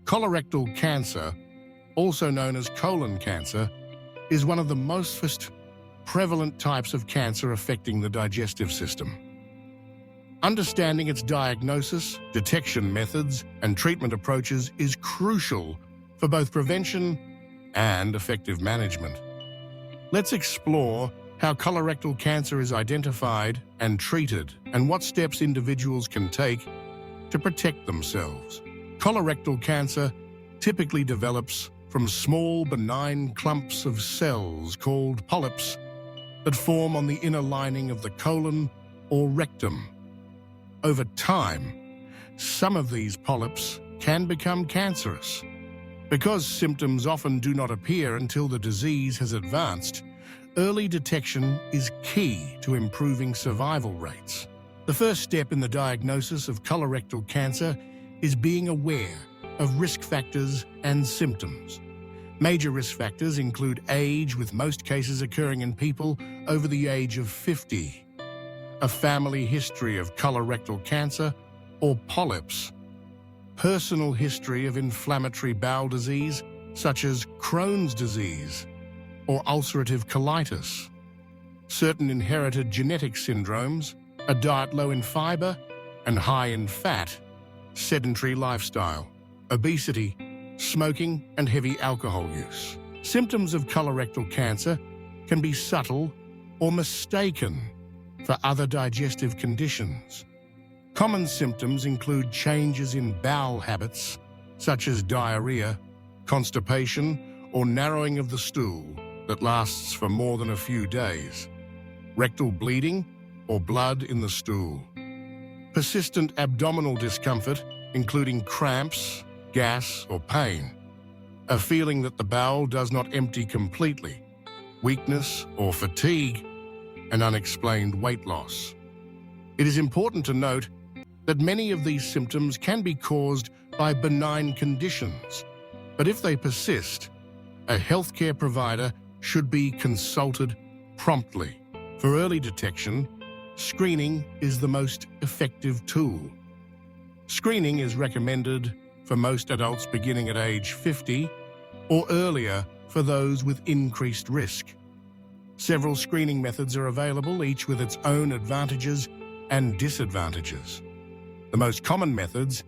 Colorectal cancer, also known as colon cancer, is one of the most prevalent types of cancer affecting the digestive system. Understanding its diagnosis, detection methods, and treatment approaches is crucial for both prevention and effective management. Let's explore how colorectal cancer is identified and treated, and what steps individuals can take to protect themselves. Colorectal cancer typically develops from small, benign clumps of cells called polyps that form on the inner lining of the colon or rectum. Over time, some of these polyps can become cancerous. Because symptoms often do not appear until the disease has advanced, early detection is key to improving survival rates. The first step in the diagnosis of colorectal cancer is being aware of risk factors and symptoms. Major risk factors include age, with most cases occurring in people over the age of 50, a family history of colorectal cancer or polyps, personal history of inflammatory bowel disease such as Crohn's disease or ulcerative colitis, certain inherited genetic syndromes, a diet low in fiber and high in fat, sedentary lifestyle, obesity, smoking, and heavy alcohol use. Symptoms of colorectal cancer can be subtle or mistaken for other digestive conditions. Common symptoms include changes in bowel habits, such as diarrhea, constipation, or narrowing of the stool that lasts for more than a few days, rectal bleeding or blood in the stool, persistent abdominal discomfort, including cramps, gas, or pain, a feeling that the bowel does not empty completely, weakness or fatigue, and unexplained weight loss. It is important to note that many of these symptoms can be caused by benign conditions, but if they persist, a healthcare provider should be consulted promptly. For early detection, screening is the most effective tool. Screening is recommended for most adults beginning at age 50 or earlier for those with increased risk. Several screening methods are available, each with its own advantages and disadvantages. The most common methods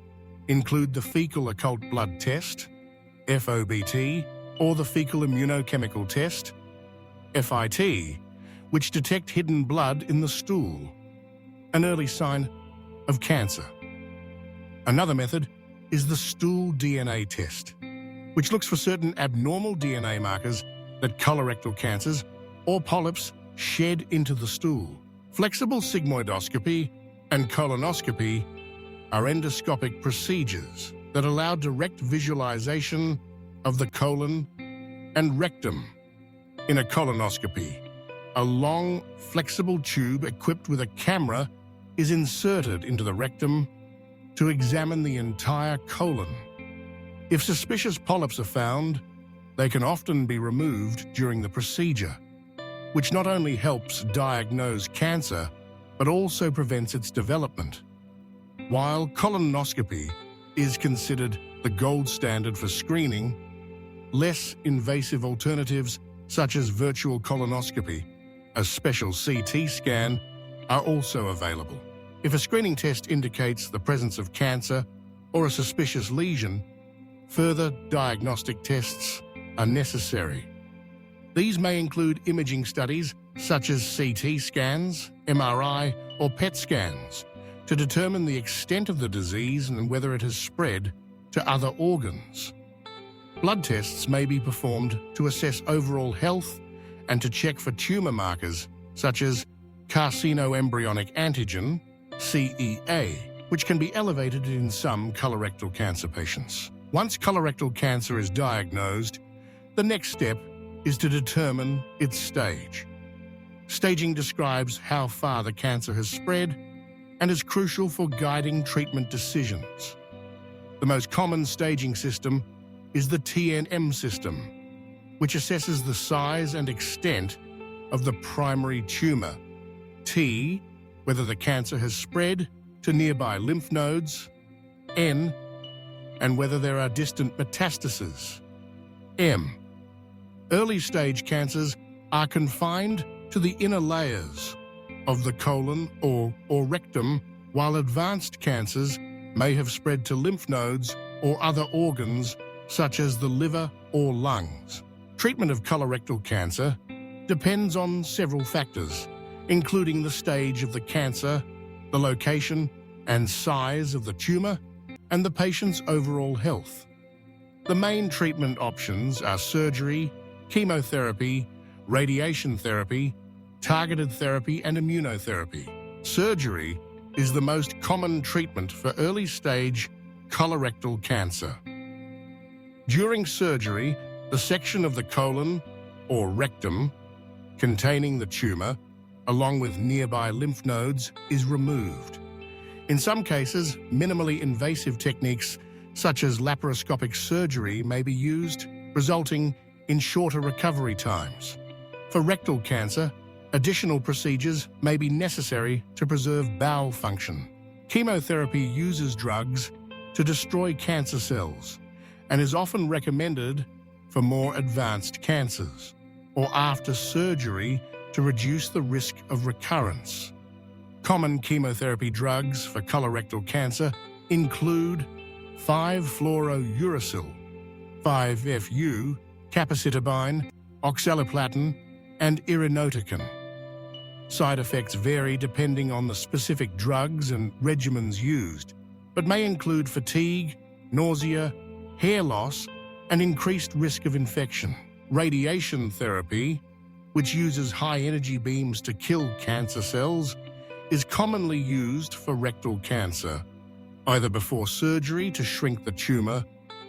include the fecal occult blood test, FOBT, or the fecal immunochemical test, FIT, which detect hidden blood in the stool, an early sign of cancer. Another method is the stool DNA test, which looks for certain abnormal DNA markers that colorectal cancers or polyps shed into the stool. Flexible sigmoidoscopy and colonoscopy are endoscopic procedures that allow direct visualization of the colon and rectum. In a colonoscopy, a long, flexible tube equipped with a camera is inserted into the rectum to examine the entire colon. If suspicious polyps are found, they can often be removed during the procedure, which not only helps diagnose cancer, but also prevents its development. While colonoscopy is considered the gold standard for screening, less invasive alternatives such as virtual colonoscopy, a special CT scan, are also available. If a screening test indicates the presence of cancer or a suspicious lesion, further diagnostic tests are necessary. These may include imaging studies such as CT scans, MRI, or PET scans to determine the extent of the disease and whether it has spread to other organs. Blood tests may be performed to assess overall health and to check for tumor markers such as carcinoembryonic antigen, CEA, which can be elevated in some colorectal cancer patients. Once colorectal cancer is diagnosed, the next step is to determine its stage. Staging describes how far the cancer has spread and is crucial for guiding treatment decisions. The most common staging system is the TNM system, which assesses the size and extent of the primary tumor. T, whether the cancer has spread to nearby lymph nodes. N, and whether there are distant metastases. M. Early-stage cancers are confined to the inner layers of the colon or rectum, while advanced cancers may have spread to lymph nodes or other organs such as the liver or lungs. Treatment of colorectal cancer depends on several factors, including the stage of the cancer, the location and size of the tumor, and the patient's overall health. The main treatment options are surgery, chemotherapy, radiation therapy, targeted therapy, and immunotherapy. Surgery is the most common treatment for early-stage colorectal cancer. During surgery, the section of the colon or rectum containing the tumor, along with nearby lymph nodes, is removed. In some cases, minimally invasive techniques such as laparoscopic surgery may be used, resulting in shorter recovery times. For rectal cancer, additional procedures may be necessary to preserve bowel function. Chemotherapy uses drugs to destroy cancer cells and is often recommended for more advanced cancers or after surgery to reduce the risk of recurrence. Common chemotherapy drugs for colorectal cancer include 5-fluorouracil, 5-FU, capecitabine, oxaliplatin, and irinotecan. Side effects vary depending on the specific drugs and regimens used, but may include fatigue, nausea, hair loss, and increased risk of infection. Radiation therapy, which uses high-energy beams to kill cancer cells, is commonly used for rectal cancer, either before surgery to shrink the tumor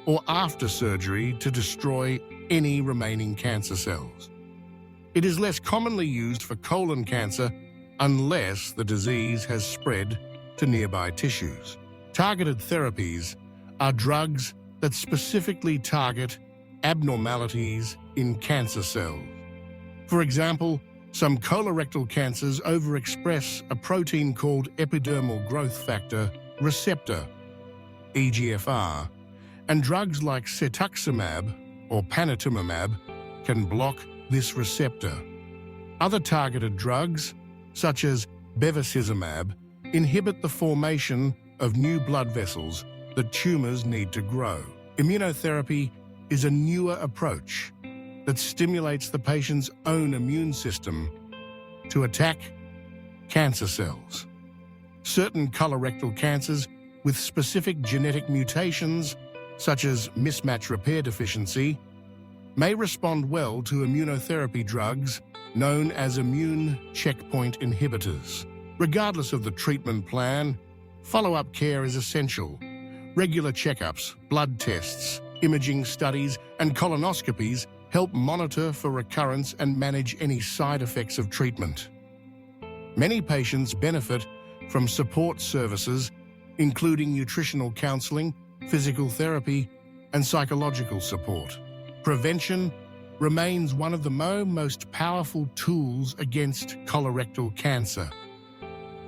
or after surgery to destroy any remaining cancer cells. It is less commonly used for colon cancer unless the disease has spread to nearby tissues. Targeted therapies are drugs that specifically target abnormalities in cancer cells. For example, some colorectal cancers overexpress a protein called epidermal growth factor receptor, EGFR, and drugs like cetuximab or panitumumab can block this receptor. Other targeted drugs, such as bevacizumab, inhibit the formation of new blood vessels that tumors need to grow. Immunotherapy is a newer approach that stimulates the patient's own immune system to attack cancer cells. Certain colorectal cancers with specific genetic mutations, such as mismatch repair deficiency, may respond well to immunotherapy drugs known as immune checkpoint inhibitors. Regardless of the treatment plan, follow-up care is essential. Regular checkups, blood tests, imaging studies, and colonoscopies help monitor for recurrence and manage any side effects of treatment. Many patients benefit from support services, including nutritional counseling, physical therapy, and psychological support. Prevention remains one of the most powerful tools against colorectal cancer.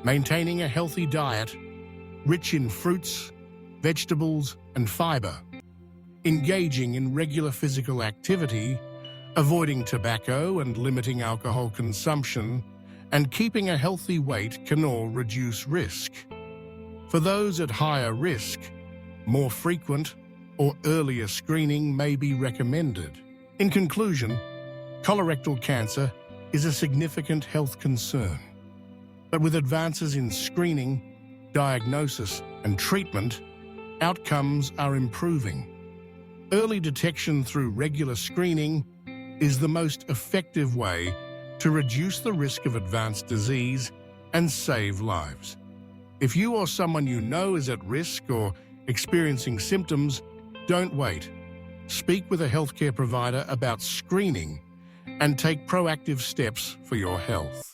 Maintaining a healthy diet, rich in fruits, vegetables, and fiber, engaging in regular physical activity, avoiding tobacco and limiting alcohol consumption, and keeping a healthy weight can all reduce risk. For those at higher risk, more frequent or earlier screening may be recommended. In conclusion, colorectal cancer is a significant health concern. But with advances in screening, diagnosis, and treatment, outcomes are improving. Early detection through regular screening is the most effective way to reduce the risk of advanced disease and save lives. If you or someone you know is at risk or experiencing symptoms, don't wait. Speak with a healthcare provider about screening and take proactive steps for your health.